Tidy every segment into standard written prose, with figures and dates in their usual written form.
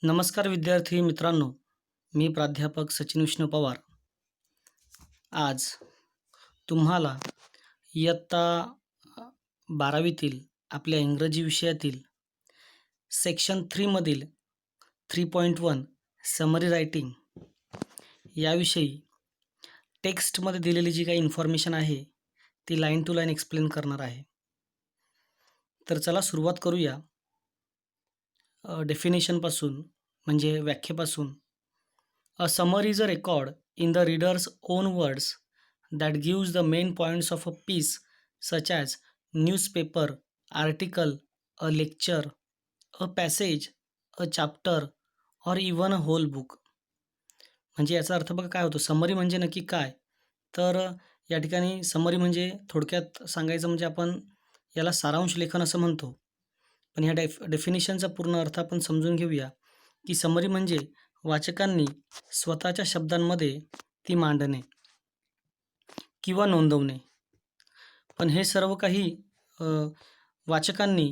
नमस्कार विद्यार्थी मित्रांनो, मी प्राध्यापक सचिन विष्णू पवार. आज तुम्हाला इयत्ता 12वीतील आपल्या इंग्रजी विषयातील सेक्शन 3 मधील 3.1 समरी रायटिंग याविषयी टेक्स्टमध्ये दिलेली जी काही इन्फॉर्मेशन आहे ती लाईन टू लाईन एक्सप्लेन करणार आहे. तर चला सुरुवात करूया. डेफिनेशनपासून म्हणजे व्याख्येपासून. A summary is a record in the reader's own words that gives the main points of a piece, such as newspaper, article, a lecture, a passage, a chapter, or even a whole book. म्हणजे याचा अर्थ बघा काय होतो. Summary म्हणजे नक्की काय? तर या ठिकाणी समरी म्हणजे थोडक्यात सांगायचं म्हणजे आपण याला सारांश लेखन असं म्हणतो. पण ह्या डेफिनेशनचा पूर्ण अर्थ आपण समजून घेऊया, की समरी म्हणजे वाचकांनी स्वतःच्या शब्दांमध्ये ती मांडणे किंवा नोंदवणे. पण हे सर्व काही वाचकांनी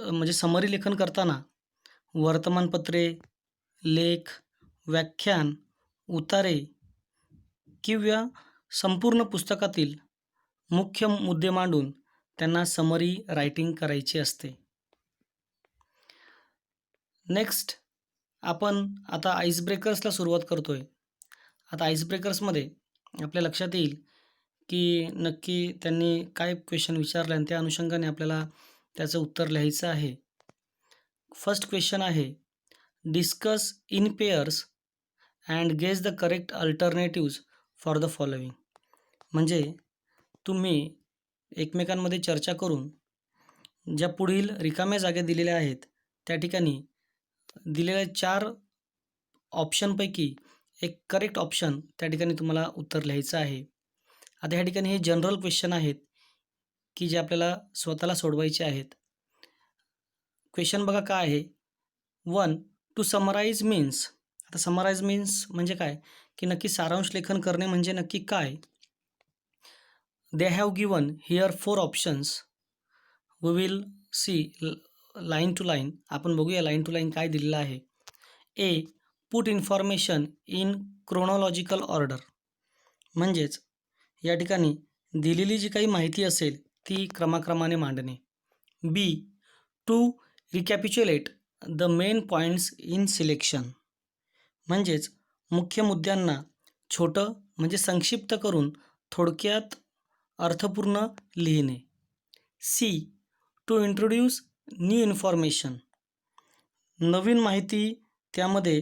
म्हणजे समरी लेखन करताना वर्तमानपत्रे, लेख, व्याख्यान, उतारे किंवा संपूर्ण पुस्तकातील मुख्य मुद्दे मांडून त्यांना समरी रायटिंग करायची असते. नेक्स्ट आपण आता आईस ब्रेकर्सला सुरुवात करतोय. आता आईस ब्रेकर्समध्ये आपल्या लक्षात येईल की नक्की त्यांनी काय क्वेश्चन विचारले आणि त्या अनुषंगाने आपल्याला त्याचं उत्तर लिहायचं आहे. फर्स्ट क्वेश्चन आहे, discuss in pairs and guess the correct alternatives for the following. म्हणजे तुम्ही एकमेकांमध्ये चर्चा करून ज्या पुढील रिकाम्या जागा दिलेल्या आहेत त्या ठिकाणी दिलेल्या 4 ऑप्शनपैकी एक करेक्ट ऑप्शन त्या ठिकाणी तुम्हाला उत्तर लिहायचं आहे. आता ह्या ठिकाणी हे जनरल क्वेश्चन आहेत की जे आपल्याला स्वतःला सोडवायचे आहेत. क्वेश्चन बघा काय आहे. 1. To summarise means. आता समराईज मीन्स म्हणजे काय, की नक्की सारांश लेखन करणे म्हणजे नक्की काय. They have given here 4 options. We will see line to line. आपण बघूया लाईन टू लाईन काय दिलेलं आहे. A. Put information in chronological order. म्हणजेच या ठिकाणी दिलेली जी काही माहिती असेल ती क्रमाक्रमाने मांडणे. B. To recapitulate the main points in selection. म्हणजेच मुख्य मुद्द्यांना छोटं म्हणजे संक्षिप्त करून थोडक्यात अर्थपूर्ण लिहिणे. C. To introduce new information. नवीन माहिती त्यामध्ये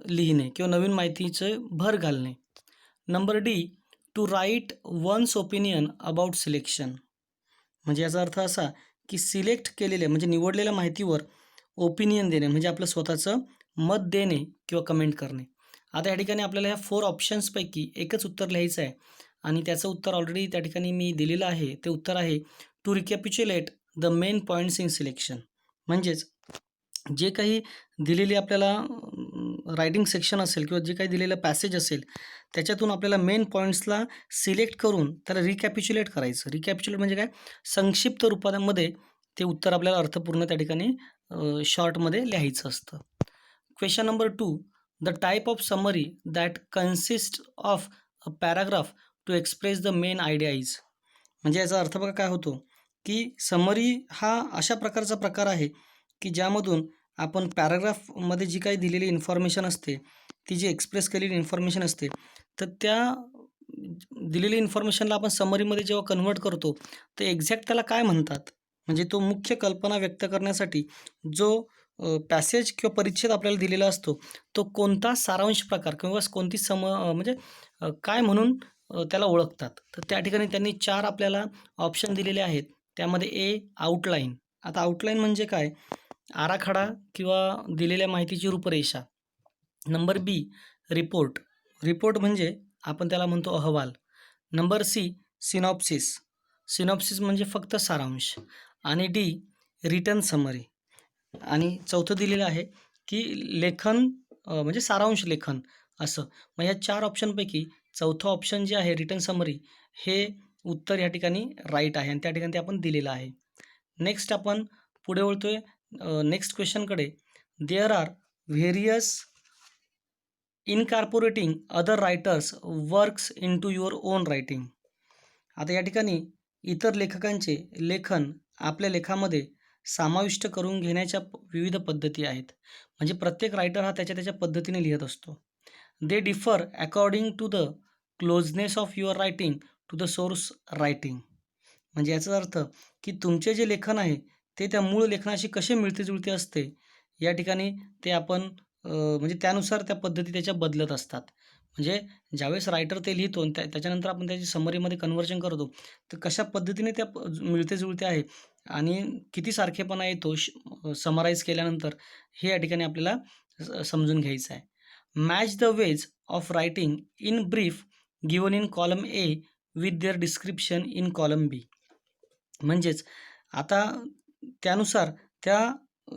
लिहिणे किंवा नवीन माहितीचं भर घालणे. Number D. To write one's opinion about selection. म्हणजे याचा अर्थ असा की सिलेक्ट केलेल्या म्हणजे निवडलेल्या माहितीवर ओपिनियन देणे म्हणजे आपलं स्वतःचं मत देणे किंवा कमेंट करणे. आता या ठिकाणी आपल्याला ह्या 4 ऑप्शन्सपैकी एकच उत्तर लिहायचं आहे आणि त्याचं उत्तर ऑलरेडी त्या ठिकाणी मी दिलेलं आहे. ते उत्तर आहे to recapitulate the main points in selection. म्हणजेच जे काही दिलेली आपल्याला रायटिंग सेक्शन असेल किंवा जे काही दिलेलं पॅसेज असेल त्याच्यातून आपल्याला मेन पॉईंट्सला सिलेक्ट करून त्याला रिकॅपिच्युलेट करायचं. रिकॅपिच्युलेट म्हणजे काय, संक्षिप्त रूपामध्ये ते उत्तर आपल्याला अर्थपूर्ण त्या ठिकाणी शॉर्टमध्ये लिहायचं असतं. Question number 2. The type of summary that consist of a paragraph to express the main idea is. म्हणजे याचा अर्थ बघा काय होतो की समरी हा अशा प्रकारचा प्रकार आहे की ज्यामधून आपण पॅराग्राफमध्ये जी काही दिलेली इन्फॉर्मेशन असते ती जी एक्सप्रेस केलेली इन्फॉर्मेशन असते तर त्या दिलेली इन्फॉर्मेशनला आपण समरीमध्ये जेव्हा कन्वर्ट करतो तर एक्झॅक्ट त्याला काय म्हणतात. म्हणजे तो मुख्य कल्पना व्यक्त करण्यासाठी जो पॅसेज किंवा परिच्छेद आपल्याला दिलेला असतो तो कोणता सारांश प्रकार किंवा कोणती म्हणजे काय म्हणून त्याला ओळखतात. तर त्या ठिकाणी त्यांनी 4 आपल्याला ऑप्शन दिलेले आहेत. त्यामध्ये ए. आउटलाईन. आता आउटलाईन म्हणजे काय, आराखडा किंवा दिलेल्या माहितीची रूपरेषा. नंबर बी. रिपोर्ट. रिपोर्ट म्हणजे आपण त्याला म्हणतो अहवाल. Number C. सिनॉप्सिस. सिनॉप्सिस म्हणजे फक्त सारांश. आणि डी. Return summary. आणि चौथं दिलेलं आहे की लेखन म्हणजे सारांश लेखन असं. मग ह्या 4 ऑप्शनपैकी चौथं ऑप्शन जे आहे रिटन समरी हे उत्तर या ठिकाणी राईट आहे आणि त्या ठिकाणी ते आपण दिलेलं आहे. नेक्स्ट आपण पुढे वळतोय नेक्स्ट क्वेश्चनकडे. There are various incorporating other writers works into your own writing. आता या ठिकाणी इतर लेखकांचे लेखन आपल्या लेखामध्ये समाविष्ट करून घेण्याच्या विविध पद्धती आहेत. म्हणजे प्रत्येक रायटर हा त्याच्या त्याच्या पद्धतीने लिहित असतो. They differ according to the closeness of your writing to the source writing. म्हणजे याचा अर्थ की तुमचे जे लेखन आहे ते त्या मूळ लेखनाशी कसे मिळते जुळते असते, या ठिकाणी ते आपण म्हणजे त्यानुसार त्या पद्धती त्याच्या बदलत असतात. म्हणजे ज्यावेळेस रायटर ते लिहितो आणि त्याच्यानंतर आपण त्याची समरीमध्ये कन्व्हर्जन करतो, तर कशा पद्धतीने त्या मिळते जुळते आहे आणि किती सारखेपणा येतो समराईज केल्यानंतर, हे या ठिकाणी आपल्याला समजून घ्यायचं आहे. Match the ways of writing in brief given in column A with their description in column B. म्हणजेच आता त्यानुसार त्या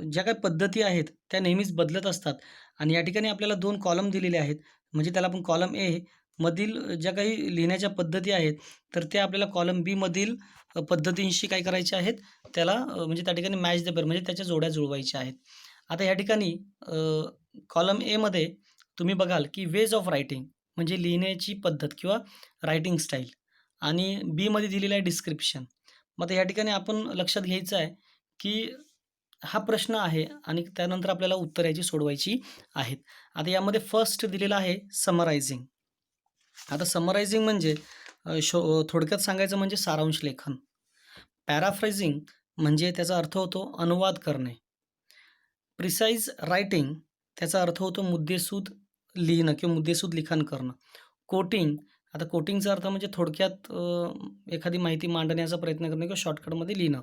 ज्या काही पद्धती आहेत त्या नेहमीच बदलत असतात आणि या ठिकाणी आपल्याला 2 कॉलम दिलेले आहेत. म्हणजे त्याला आपण कॉलम ए मधील ज्या काही लिहिण्याच्या पद्धती आहेत, तर त्या आपल्याला कॉलम बी मधील पद्धतींशी काय करायचे आहेत, त्याला म्हणजे त्या ठिकाणी मॅच द पेअर म्हणजे त्याच्या जोड्या जुळवायच्या आहेत. आता या ठिकाणी कॉलम एमध्ये तुम्ही बघाल की वेज ऑफ रायटिंग म्हणजे लिहिण्याची पद्धत किंवा रायटिंग स्टाईल आणि बीमध्ये दिलेलं आहे डिस्क्रिप्शन. मग आता या ठिकाणी आपण लक्षात घ्यायचं आहे की हा प्रश्न आहे आणि त्यानंतर आपल्याला उत्तर याची सोडवायची आहेत. आता यामध्ये फर्स्ट दिलेलं आहे समरायझिंग. आता समरायझिंग म्हणजे थोडक्यात सांगायचं म्हणजे सारांश लेखन. पॅराफ्रेझिंग म्हणजे त्याचा अर्थ होतो अनुवाद करणे. प्रिसाइज रायटिंग त्याचा अर्थ होतो मुद्देसूद लिहिणं किंवा मुद्देसूद लिखाण करणं. कोटिंग, आता कोटिंगचा अर्थ म्हणजे थोडक्यात एखादी माहिती मांडण्याचा प्रयत्न करणं किंवा शॉर्टकटमध्ये लिहिणं.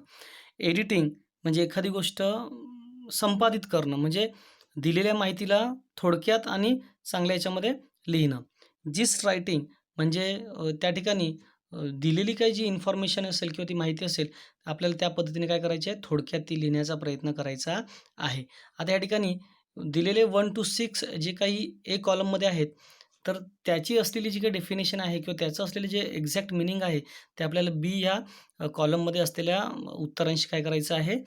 एडिटिंग म्हणजे एखादी गोष्ट संपादित करणं म्हणजे दिलेल्या माहितीला थोडक्यात आणि चांगल्या याच्यामध्ये लिहिणं. जिस्ट रायटिंग म्हणजे त्या ठिकाणी दिलेली काही जी इन्फॉर्मेशन असेल किंवा ती माहिती असेल, आपल्याला त्या पद्धतीने काय करायचे आहे, थोडक्यात ती लिहिण्याचा प्रयत्न करायचा आहे. आता या ठिकाणी दिलेले 1 to 6 जे काही ए कॉलममध्ये आहेत, तर त्याची असलेली जी काही डेफिनेशन आहे किंवा त्याचं असलेलं जे एक्झॅक्ट मीनिंग आहे, ते आपल्याला बी ह्या कॉलममध्ये असलेल्या उत्तरांशी काय करायचं आहे,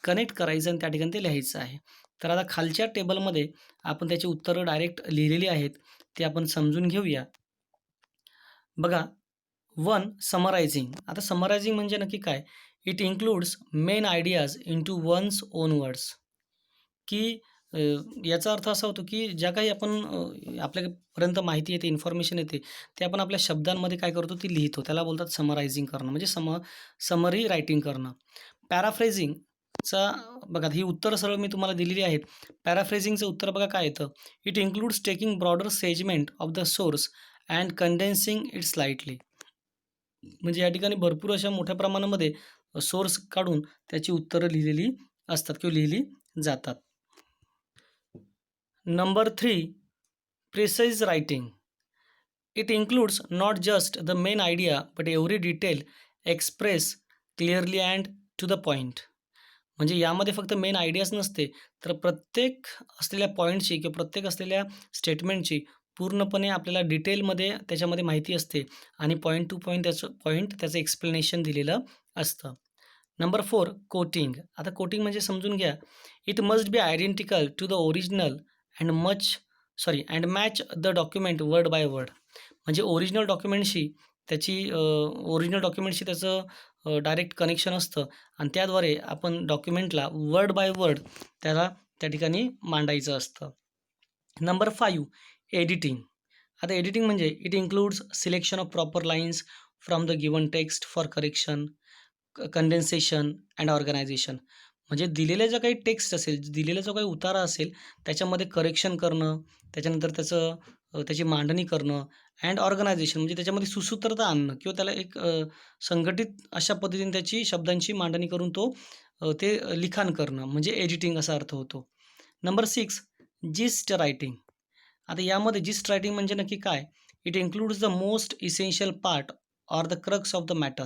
कनेक्ट करायचं आणि त्या ठिकाणी ते लिहायचं आहे. तर आता खालच्या टेबलमध्ये आपण त्याची उत्तरं डायरेक्ट लिहिलेली आहेत, ते आपण समजून घेऊया. बघा, 1 समरायझिंग. आता समरायझिंग म्हणजे नक्की काय? It includes main ideas into one's own words. की याचा अर्थ असा होतो की ज्या काही आपण आपल्यापर्यंत माहिती येते, इन्फॉर्मेशन येते, ते आपण आपल्या शब्दांमध्ये काय करतो, ती लिहितो. त्याला बोलतात समरायझिंग करणं म्हणजे समरी रायटिंग करणं. पॅराफ्रेझिंगचा बघा, ही उत्तरं सरळ मी तुम्हाला दिलेली आहेत. पॅराफ्रेझिंगचं उत्तर बघा काय येतं. It includes taking broader segment of the source and condensing it slightly. म्हणजे या ठिकाणी भरपूर अशा मोठ्या प्रमाणामध्ये सोर्स काढून त्याची उत्तरं लिहिलेली असतात किंवा लिहिली जातात. Number 3, precise writing. It includes not just the main idea but every detail express clearly and to the point. म्हणजे यामध्ये फक्त मेन आयडियाच नसते, तर प्रत्येक असलेल्या पॉईंटची किंवा प्रत्येक असलेल्या स्टेटमेंटची पूर्णपणे आपल्याला डिटेलमध्ये त्याच्यामध्ये माहिती असते आणि पॉईंट टू पॉईंट त्याचं एक्सप्लेनेशन दिलेलं असतं. Number 4, coating. आता कोटिंग म्हणजे समजून घ्या. It must be identical to the original and match the document word by word. म्हणजे ओरिजिनल डॉक्युमेंटशी त्याचं डायरेक्ट कनेक्शन असतं आणि त्याद्वारे आपण डॉक्युमेंटला वर्ड बाय वर्ड त्याला त्या ठिकाणी मांडायचं असतं. Number 5, editing. आता एडिटिंग म्हणजे it includes selection of proper lines from the given text for correction, condensation and organisation. म्हणजे दिलेल्या ज्या काही टेक्स्ट असेल, दिलेला जो काही उतारा असेल, त्याच्यामध्ये करेक्शन करणं, त्याच्यानंतर त्याची मांडणी करणं अँड ऑर्गनायझेशन म्हणजे त्याच्यामध्ये सुसूत्रता आणणं किंवा त्याला एक संघटित अशा पद्धतीने त्याची शब्दांची मांडणी करून ते लिखाण करणं म्हणजे एडिटिंग असा अर्थ होतो. Number 6, gist writing. आता यामध्ये जिस्ट रायटिंग म्हणजे नक्की काय? It includes the most essential part or the crux of the matter.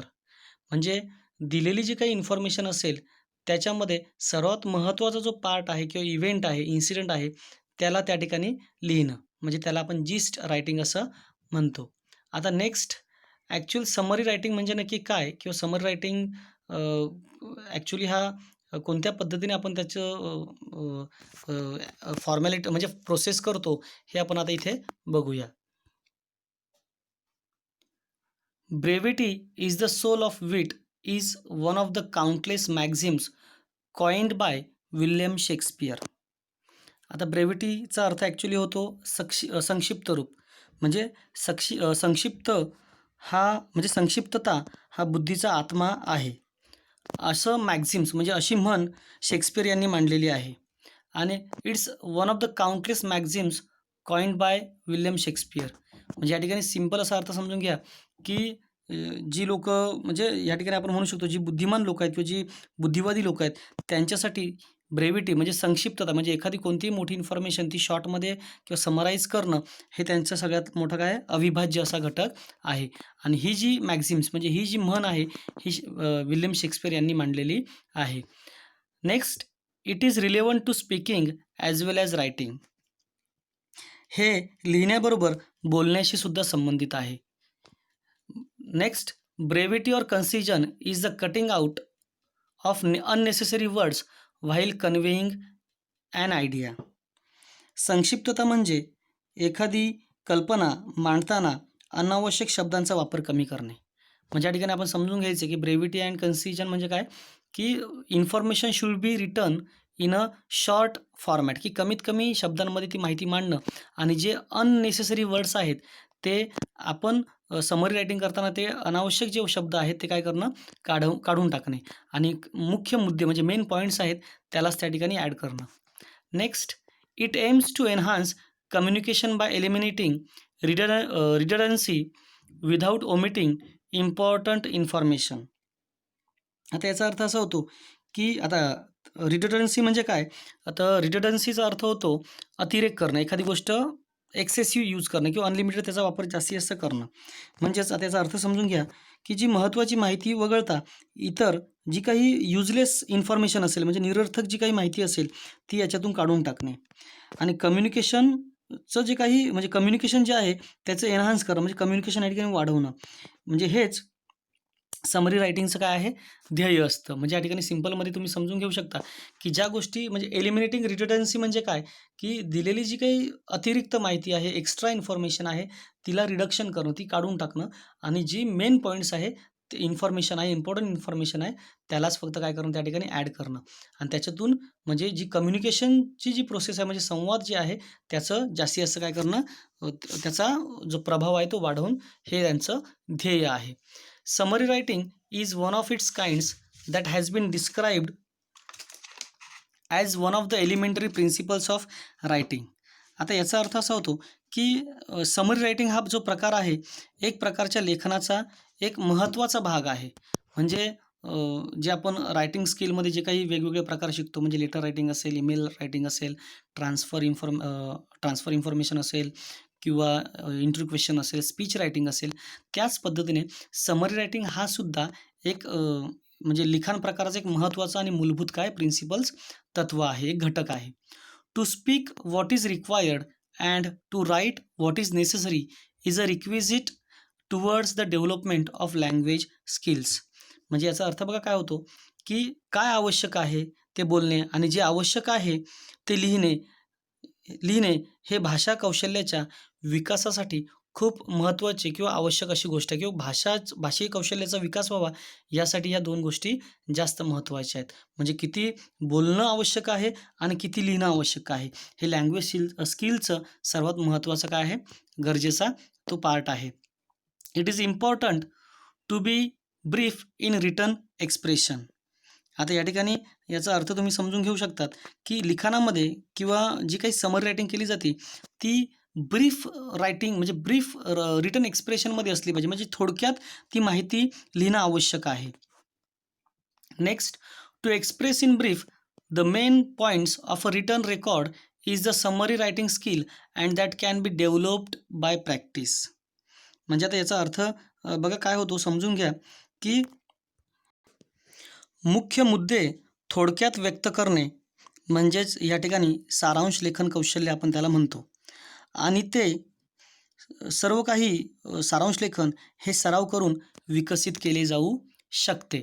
म्हणजे दिलेली जी काही इन्फॉर्मेशन असेल, त्याच्यामध्ये सर्वात महत्त्वाचा जो पार्ट आहे किंवा इव्हेंट आहे, इन्सिडेंट आहे, त्याला त्या ठिकाणी लिहिणं. म्हणजे त्याला आपण जिस्ट रायटिंग असं म्हणतो. आता नेक्स्ट, ॲक्चुअल समरी रायटिंग म्हणजे नक्की काय? किंवा समरी रायटिंग ॲक्चुअली हा कोणत्या पद्धतीने आपण त्याचं फॉर्मॅलिटी म्हणजे प्रोसेस करतो हे आपण आता इथे बघूया. Brevity is the soul of wit is one of the countless maxims coined by William Shakespeare. आता ब्रेव्हिटीचा अर्थ ॲक्च्युली होतो संक्षिप्त रूप. म्हणजे संक्षिप्त हा म्हणजे संक्षिप्तता हा बुद्धीचा आत्मा आहे, असं मॅक्झिम्स म्हणजे अशी म्हण शेक्सपियर यांनी मांडलेली आहे. आणि it's one of the countless maxims coined by William Shakespeare. म्हणजे या ठिकाणी सिंपल असा अर्थ समजून घ्या की जी लोकं म्हणजे या ठिकाणी आपण म्हणू शकतो जी बुद्धिमान लोकं आहेत किंवा जी बुद्धिवादी लोकं आहेत त्यांच्यासाठी ब्रेव्हिटी म्हणजे संक्षिप्तता म्हणजे एखादी कोणतीही मोठी इन्फॉर्मेशन ती शॉर्टमध्ये किंवा समराईज करणं हे त्यांचं सगळ्यात मोठं काय अविभाज्य असा घटक आहे. आणि ही जी मॅक्झिम्स म्हणजे ही जी म्हण आहे ही विल्यम शेक्सपियर यांनी मांडलेली आहे. Next, it is relevant to speaking as well as writing. हे लिहिण्याबरोबर बोलण्याशी सुद्धा संबंधित आहे. Next, brevity or concision is the cutting out of unnecessary words while conveying an idea. संक्षिप्तता म्हणजे एखादी कल्पना मांडताना अनावश्यक शब्दांचा वापर कमी करणे. म्हणजे या ठिकाणी आपण समजून घ्यायचं की ब्रेव्हिटी अँड कन्सिजन म्हणजे काय, की information should be written in a short format, की कमीत कमी शब्दांमध्ये ती माहिती मांडणं आणि जे अननेसेसरी वर्ड्स आहेत ते आपण समरी रायटिंग करताना ते अनावश्यक जे शब्द आहेत ते काय करणं काढून टाकणे आणि मुख्य मुद्दे म्हणजे मेन पॉईंट्स आहेत त्यालाच त्या ठिकाणी ॲड करणं. Next, it aims to enhance communication by eliminating redundancy without omitting important information. आता याचा अर्थ असा होतो की आता रिडंडन्सी म्हणजे काय, आता रिडंडन्सीचा अर्थ होतो अतिरेक करणं, एखादी गोष्ट एक्सेसिव्ह यूज करणं किंवा अनलिमिटेड त्याचा वापर जास्तीत जास्त करणं. म्हणजेच त्याचा अर्थ समजून घ्या की जी महत्त्वाची माहिती वगळता इतर जी काही युजलेस इन्फॉर्मेशन असेल म्हणजे निरर्थक जी काही माहिती असेल ती याच्यातून काढून टाकणे. आणि कम्युनिकेशनचं जे काही म्हणजे कम्युनिकेशन जे आहे त्याचं एन्हान्स करणं म्हणजे कम्युनिकेशन या ठिकाणी वाढवणं. म्हणजे हेच समरी रायटिंगचं काय आहे ध्येय असतं. म्हणजे या ठिकाणी सिंपलमध्ये तुम्ही समजून घेऊ शकता की ज्या गोष्टी म्हणजे एलिमिनेटिंग रिडंडन्सी म्हणजे काय, की दिलेली जी काही अतिरिक्त माहिती आहे, एक्स्ट्रा इन्फॉर्मेशन आहे, तिला रिडक्शन करणं, ती काढून टाकणं आणि जी मेन पॉईंट्स आहे, ते इन्फॉर्मेशन आहे, इम्पॉर्टंट इन्फॉर्मेशन आहे, त्यालाच फक्त काय करणं त्या ठिकाणी ॲड करणं. आणि त्याच्यातून म्हणजे जी कम्युनिकेशनची जी प्रोसेस आहे म्हणजे संवाद जे आहे त्याचं जास्तीत जास्त काय करणं त्याचा जो प्रभाव आहे तो वाढवून हे त्यांचं ध्येय आहे. Summary writing is one of its kinds that has been described as one of the elementary principles of writing. आता याचा अर्थ असा होतो की समरी रायटिंग हा जो प्रकार आहे एक प्रकारच्या लेखनाचा एक महत्त्वाचा भाग आहे. म्हणजे जे आपण रायटिंग स्किलमध्ये जे काही वेगवेगळे प्रकार शिकतो म्हणजे लेटर रायटिंग असेल, ईमेल रायटिंग असेल, ट्रान्सफर इन्फॉर्मेशन असेल किंवा इंटरव्ह्यू क्वेश्चन असेल, स्पीच रायटिंग असेल, त्याच पद्धतीने समरी रायटिंग हा सुद्धा एक म्हणजे लिखाण प्रकाराचा एक महत्त्वाचा आणि मूलभूत काय प्रिन्सिपल्स तत्व आहे, एक घटक आहे. To speak what is required and to write what is necessary is a requisite towards the development of language skills. म्हणजे याचा अर्थ बघा काय होतो, की काय आवश्यक आहे ते बोलणे आणि जे आवश्यक आहे ते लिहिणे हे भाषा कौशल्याच्या विकासासाठी खूप महत्त्वाची किंवा आवश्यक अशी गोष्ट आहे किंवा भाषिक कौशल्याचा विकास व्हावा यासाठी ह्या दोन गोष्टी जास्त महत्त्वाच्या आहेत. म्हणजे किती बोलणं आवश्यक आहे आणि किती लिहिणं आवश्यक आहे हे लँग्वेज स्किलचं सर्वात महत्त्वाचं काय आहे गरजेचा तो पार्ट आहे. It is important to be brief in written expression. आता या ठिकाणी याचा अर्थ तुम्ही समजून घेऊ शकतात की लिखाणामध्ये किंवा जी काही समरी रायटिंग केली जाते ती ब्रीफ रायटिंग म्हणजे ब्रीफ रिटन एक्सप्रेशनमध्ये असली पाहिजे, म्हणजे थोडक्यात ती माहिती लिहिणं आवश्यक आहे. Next, to express in brief the main points of a written record is the summary writing skill and that can be developed by practice. म्हणजे आता याचा अर्थ बघा काय होतो समजून घ्या की मुख्य मुद्दे थोडक्यात व्यक्त करणे म्हणजेच या ठिकाणी सारांश लेखन कौशल्य आपण त्याला म्हणतो. आणि ते सर्व काही सारांश लेखन हे सराव करून विकसित केले जाऊ शकते.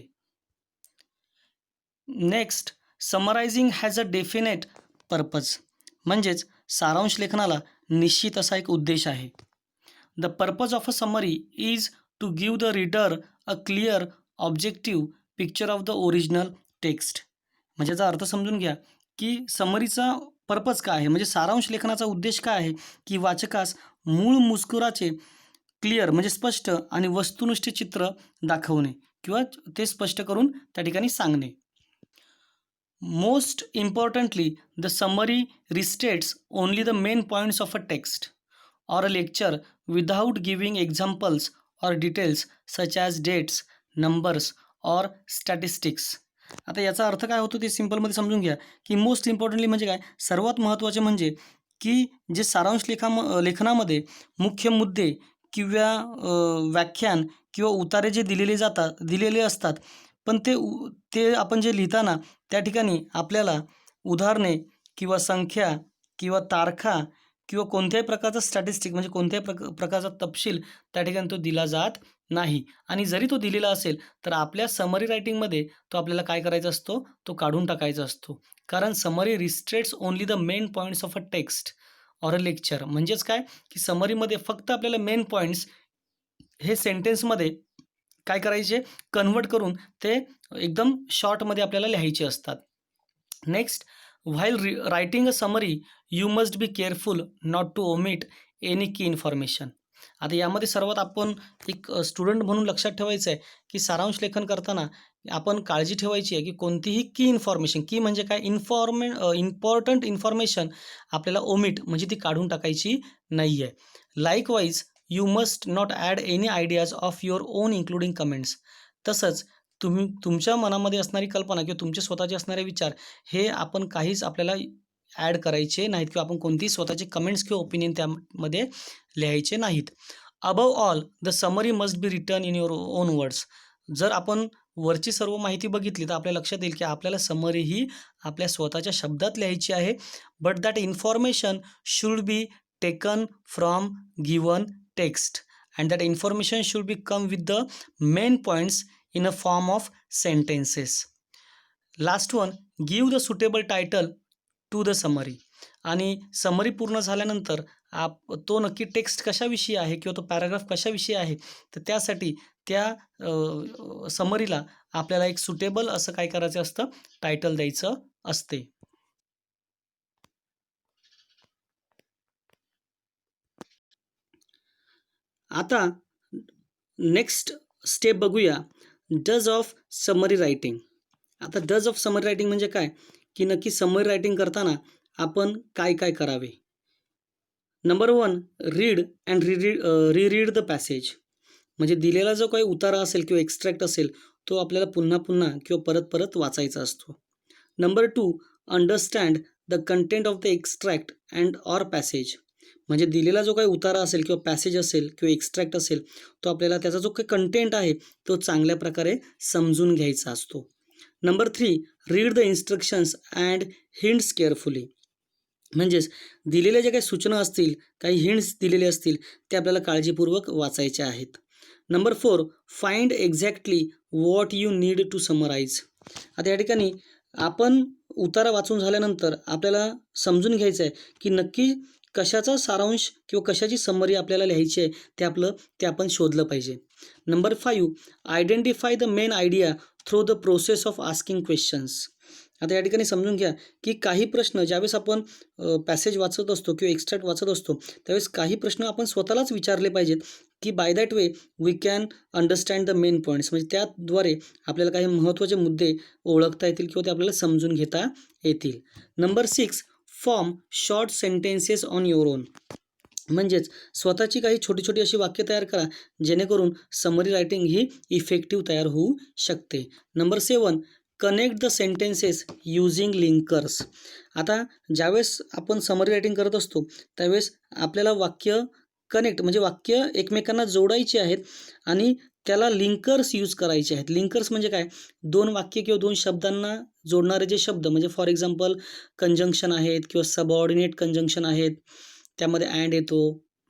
Next, summarizing has a definite purpose. म्हणजेच सारांश लेखनाला निश्चित असा एक उद्देश आहे. The purpose of a summary is to give the reader a clear objective picture of the original text. म्हणजे याचा अर्थ समजून घ्या की समरीचा पर्पज काय आहे, म्हणजे सारांश लेखनाचा उद्देश काय आहे की वाचकास मूळ मजकुराचे क्लिअर म्हणजे स्पष्ट आणि वस्तुनिष्ठ चित्र दाखवणे किंवा ते स्पष्ट करून त्या ठिकाणी सांगणे. Most importantly the summary restates only the main points of a text or a lecture without giving examples or details such as dates, numbers or statistics. आता याचा अर्थ काय होतो ते सिंपलमध्ये समजून घ्या की मोस्ट इम्पॉर्टंटली म्हणजे काय, सर्वात महत्त्वाचे म्हणजे की जे सारांश लेखनामध्ये मुख्य मुद्दे किंवा व्याख्यान किंवा उतारे जे दिलेले असतात, पण ते आपण जे लिहिताना त्या ठिकाणी आपल्याला उदाहरणे किंवा संख्या किंवा तारखा किंवा कोणत्याही प्रकारचा स्टॅटिस्टिक म्हणजे कोणत्याही प्रकारचा तपशील त्या ठिकाणी तो दिला जात नाही. आणि जरी तो दिलेला असेल तर आपल्या समरी रायटिंगमध्ये तो आपल्याला काय करायचा असतो, तो काढून टाकायचा असतो. कारण summary restates only the main points of a text or a lecture. म्हणजेच काय की समरीमध्ये फक्त आपल्याला मेन पॉईंट्स हे सेंटेन्समध्ये काय करायचे, कन्व्हर्ट करून ते एकदम शॉर्टमध्ये आपल्याला लिहायचे असतात. Next, while writing a summary you must be careful not to omit any key information. आता यामध्ये सर्वात आपण एक स्टुडंट म्हणून लक्षात ठेवायचं आहे की सारांश लेखन करताना आपण काळजी ठेवायची आहे की कोणतीही की इन्फॉर्मेशन, की म्हणजे काय, इम्पॉर्टंट इन्फॉर्मेशन आपल्याला ओमिट म्हणजे ती काढून टाकायची नाही आहे. Likewise you must not add any ideas of your own including comments. तसंच तुमच्या मनामध्ये असणारी कल्पना किंवा तुमचे स्वतःचे असणारे विचार हे आपण काहीच आपल्याला ॲड करायचे नाहीत किंवा आपण कोणतीही स्वतःचे कमेंट्स किंवा ओपिनियन त्यामध्ये लिहायचे नाहीत. Above all the summary must be written in your on words. जर आपण वरची सर्व माहिती बघितली तर आपल्या लक्षात येईल की आपल्याला समरी ही आपल्या स्वतःच्या शब्दात लिहायची आहे. But that information should be taken from given text and that information should be come with the main points in a form of sentences. Last one, give the suitable title to the summary. आणि summary पूर्ण झाल्यानंतर तो नक्की text कशाविषयी आहे किंवा तो paragraph कशाविषयी आहे, तर त्यासाठी त्या समरीला आपल्याला एक सुटेबल असं काय करायचं असतं, टायटल द्यायचं असते. आता नेक्स्ट स्टेप बघूया, डज ऑफ समरी रायटिंग. आता डज ऑफ समरी रायटिंग म्हणजे काय की नक्की समरी रायटिंग करताना आपण काय काय करावे. Number 1, read and read the passage. म्हणजे दिलेला जो काही उतारा असेल किंवा एक्स्ट्रॅक्ट असेल तो आपल्याला पुन्हा पुन्हा किंवा परत परत वाचायचा असतो. Number 2, understand the content of the extract and or passage. म्हणजे दिलेला जो काही उतारा असेल किंवा पॅसेज असेल किंवा एक्स्ट्रॅक्ट असेल तो आपल्याला त्याचा जो काही कंटेंट आहे तो चांगल्या प्रकारे समजून घ्यायचा असतो. Number 3, read the instructions and hints carefully. म्हणजेच दिलेल्या ज्या काही सूचना असतील, काही हिंट्स दिलेले असतील ते आपल्याला काळजीपूर्वक वाचायचे आहेत. Number 4, find exactly what you need to summarise. आता या ठिकाणी आपण उतारा वाचून झाल्यानंतर आपल्याला समजून घ्यायचं आहे की नक्की कशाचा सारांश किंवा कशाची समरी आपल्याला लिहायची आहे ते आपण शोधलं पाहिजे. Number 5, identify the main idea through the process of asking questions. आता या ठिकाणी समजून घ्या की काही प्रश्न ज्यावेळेस आपण पॅसेज वाचत असतो किंवा एक्स्ट्रॅक्ट वाचत असतो त्यावेळेस काही प्रश्न आपण स्वतःलाच विचारले पाहिजेत की by that way we can understand the main points. म्हणजे त्याद्वारे आपल्याला काही महत्त्वाचे मुद्दे ओळखता येतील किंवा ते आपल्याला समजून घेता येतील. Number 6, form short sentences on your on. म्हणजेच स्वतःची काही छोटी छोटी अशी वाक्य तयार करा जेणेकरून समरी रायटिंग ही इफेक्टिव्ह तयार होऊ शकते. Number 7, connect the sentences using linkers. आता ज्यावेळेस आपण समरी रायटिंग करत असतो त्यावेळेस आपल्याला वाक्य कनेक्ट म्हणजे वाक्य एकमेकांना जोडायची आहेत आणि त्याला लिंकर्स यूज करायचे आहेत. लिंकर्स म्हणजे काय, 2 वाक्य किंवा 2 शब्दांना जोडणारे जे शब्द, म्हणजे फॉर एक्झाम्पल कंजंक्शन आहेत किंवा सबऑर्डिनेट कंजंक्शन आहेत, त्यामध्ये अँड येतो,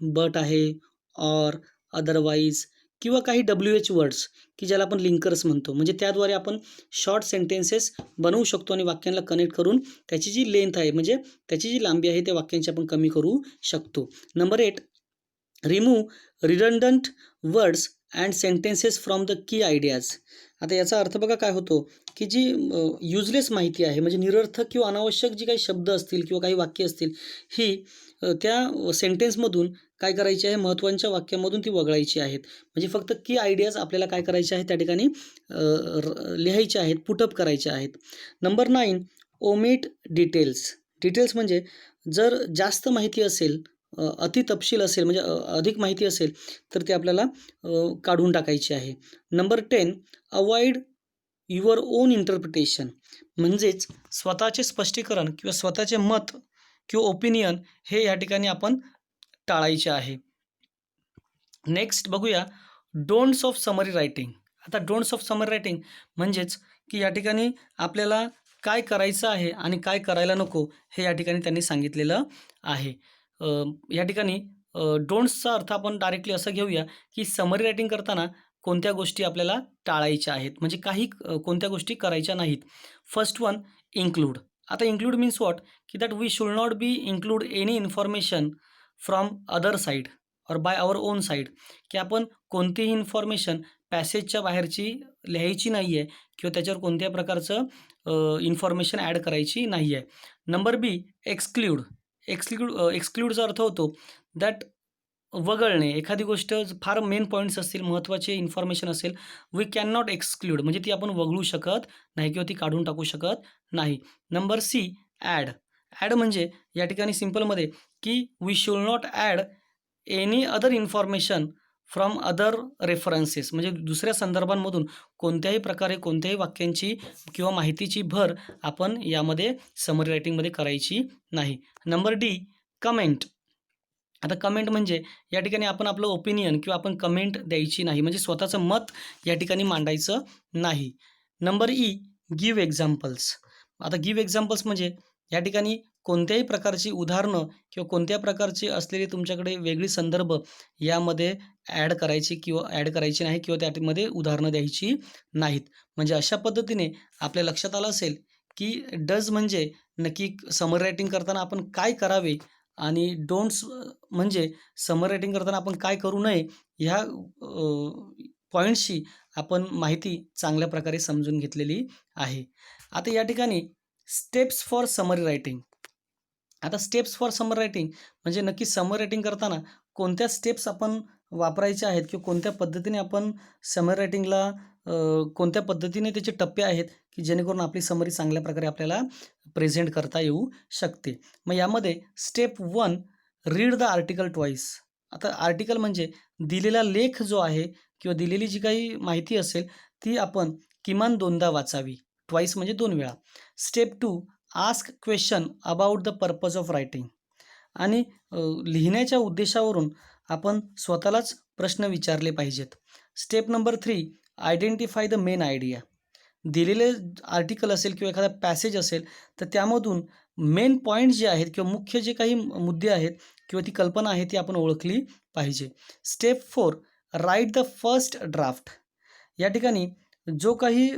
बट आहे, ऑर, अदरवाईज किंवा काही WH वर्ड्स की ज्याला आपण लिंकर्स म्हणतो, म्हणजे त्याद्वारे आपण शॉर्ट सेंटेन्सेस बनवू शकतो आणि वाक्यांना कनेक्ट करून त्याची जी लेंथ आहे म्हणजे त्याची जी लांबी आहे त्या वाक्यांची आपण कमी करू शकतो. Number 8, remove redundant words and sentences from the key ideas. आता याचा अर्थ बघा काय होतो की जी युजलेस माहिती आहे म्हणजे निरर्थक किंवा अनावश्यक जी काही शब्द असतील किंवा काही वाक्य असतील ही त्या सेंटेन्समधून काय करायची आहे, महत्त्वाच्या वाक्यामधून ती वगळायची आहेत. म्हणजे फक्त की आयडियाज आपल्याला काय करायचे आहेत त्या ठिकाणी लिहायचे आहेत, पुटअप करायचे आहेत. Number 9, omit details. डिटेल्स म्हणजे जर जास्त माहिती असेल, अति तपशील असेल म्हणजे अधिक माहिती असेल तर ते आपल्याला काढून टाकायची आहे. Number 10, avoid your on interpretation. म्हणजेच स्वतःचे स्पष्टीकरण किंवा स्वतःचे मत किंवा ओपिनियन हे या ठिकाणी आपण टाळायचे आहे. नेक्स्ट बघूया डोंट्स ऑफ समरी रायटिंग. आता डोंट्स ऑफ समरी रायटिंग म्हणजेच की या ठिकाणी आपल्याला काय करायचं आहे आणि काय करायला नको हे या ठिकाणी त्यांनी सांगितलेलं आहे. या ठिकाणी डोंट्सचा अर्थ आपण डायरेक्टली असं घेऊया की समरी रायटिंग करताना कोणत्या गोष्टी आपल्याला टाळायच्या आहेत, म्हणजे काही कोणत्या गोष्टी करायच्या नाहीत. First one, include. आता इन्क्लूड मीन्स वॉट की that we should not be include any information from other side और बाय आवर ओन साईड, की आपण कोणतीही इन्फॉर्मेशन पॅसेजच्या बाहेरची लिहायची नाही आहे किंवा त्याच्यावर कोणत्याही प्रकारचं इन्फॉर्मेशन ॲड करायची नाही आहे. नंबर बी, एक्सक्ल्यूड. एक्सक्ल्यूडचा अर्थ होतो दॅट वगळणे. एखादी गोष्ट फार मेन पॉईंट्स असतील, महत्त्वाचे इन्फॉर्मेशन असेल, वी कॅन नॉट एक्सक्ल्यूड म्हणजे ती आपण वगळू शकत नाही किंवा ती काढून टाकू शकत नाही. Number C, add. ॲड म्हणजे या ठिकाणी सिम्पलमध्ये की we should not add any other information from other references, म्हणजे दुसऱ्या संदर्भांमधून कोणत्याही प्रकारे कोणत्याही वाक्यांची किंवा माहितीची भर आपण यामध्ये समरी रायटिंगमध्ये करायची नाही. Number D, comment. आता कमेंट म्हणजे या ठिकाणी आपण आपलं ओपिनियन किंवा आपण कमेंट द्यायची नाही, म्हणजे स्वतःचं मत या ठिकाणी मांडायचं नाही. Number E, give examples. आता गिव्ह एक्झाम्पल्स म्हणजे या ठिकाणी कोणत्याही प्रकारची उदाहरणं किंवा कोणत्या प्रकारची असलेली तुमच्याकडे वेगळी संदर्भ यामध्ये ॲड करायची नाही किंवा त्यामध्ये उदाहरणं द्यायची नाहीत. म्हणजे अशा पद्धतीने आपल्या लक्षात आलं असेल की डज म्हणजे नक्की समरी रायटिंग करताना आपण काय करावे आणि डोंट्स म्हणजे समरी रायटिंग करताना आपण काय करू नये, ह्या पॉईंट्सची आपण माहिती चांगल्या प्रकारे समजून घेतलेली आहे. आता या ठिकाणी स्टेप्स फॉर समरी रायटिंग. आता स्टेप्स फॉर समरी रायटिंग म्हणजे नक्की समरी रायटिंग करताना कोणत्या स्टेप्स आपण वापरायच्या आहेत किंवा कोणत्या पद्धतीने आपण समरी रायटिंगला कोणत्या पद्धतीने त्याचे टप्पे आहेत की जेणेकरून आपली समरी चांगल्या प्रकारे आपल्याला प्रेझेंट करता येऊ शकते. मग यामध्ये step 1, read the article twice. आता आर्टिकल म्हणजे दिलेला लेख जो आहे किंवा दिलेली जी काही माहिती असेल ती आपण किमान 2दा वाचावी. ट्वाईस म्हणजे 2 वेळा. Step 2, ask question about the purpose of writing. आणि लिहिण्याच्या उद्देशावरून आपण स्वतःलाच प्रश्न विचारले पाहिजेत. Step number 3, identify the main idea. दिलेले आर्टिकल असेल किंवा एखादा पॅसेज असेल तर त्यामधून मेन पॉईंट जे आहेत किंवा मुख्य जे काही मुद्दे आहेत किंवा ती कल्पना आहे ती आपण ओळखली पाहिजे. Step 4, write the first draft. या ठिकाणी जो काही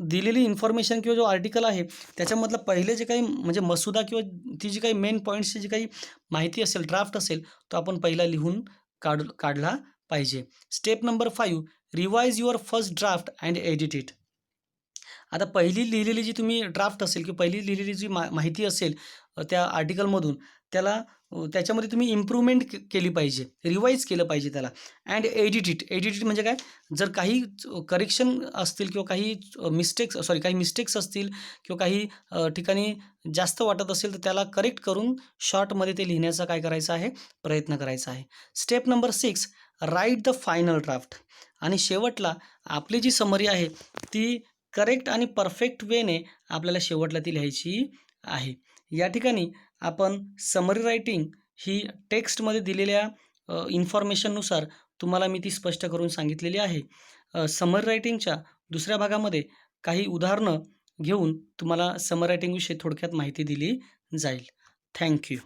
दिलेली इन्फॉर्मेशन किंवा जो आर्टिकल आहे त्याच्यामधलं पहिले जे काही म्हणजे मसुदा किंवा ती जी काही मेन पॉईंट्सची जी काही माहिती असेल, ड्राफ्ट असेल, तो आपण पहिला लिहून काढला पाहिजे. Step number 5, revise your first draft and edit it. आता पहिली लिहिलेली जी तुम्ही ड्राफ्ट असेल किंवा पहिली लिहिलेली जी माहिती असेल त्या आर्टिकलमधून त्याच्यामध्ये तुम्ही इम्प्रूव्हमेंट केली पाहिजे, रिवाईज केलं पाहिजे त्याला. अँड एडिट इट म्हणजे काय, जर काही करेक्शन असतील किंवा काही मिस्टेक्स असतील किंवा काही ठिकाणी जास्त वाटत असेल तर त्याला करेक्ट करून शॉर्टमध्ये ते लिहिण्याचा काय करायचं आहे, प्रयत्न करायचा आहे. Step number 6, write the final draft. आणि शेवटला आपली जी समरी आहे ती करेक्ट आणि परफेक्ट वेने आपल्याला शेवटला ती लिहायची आहे. या ठिकाणी आपण समरी रायटिंग ही टेक्स्टमध्ये दिलेल्या इन्फॉर्मेशननुसार तुम्हाला मी ती स्पष्ट करून सांगितलेली आहे. समरी रायटिंगच्या दुसऱ्या भागामध्ये काही उदाहरणं घेऊन तुम्हाला समरी रायटिंगविषयी थोडक्यात माहिती दिली जाईल. Thank you.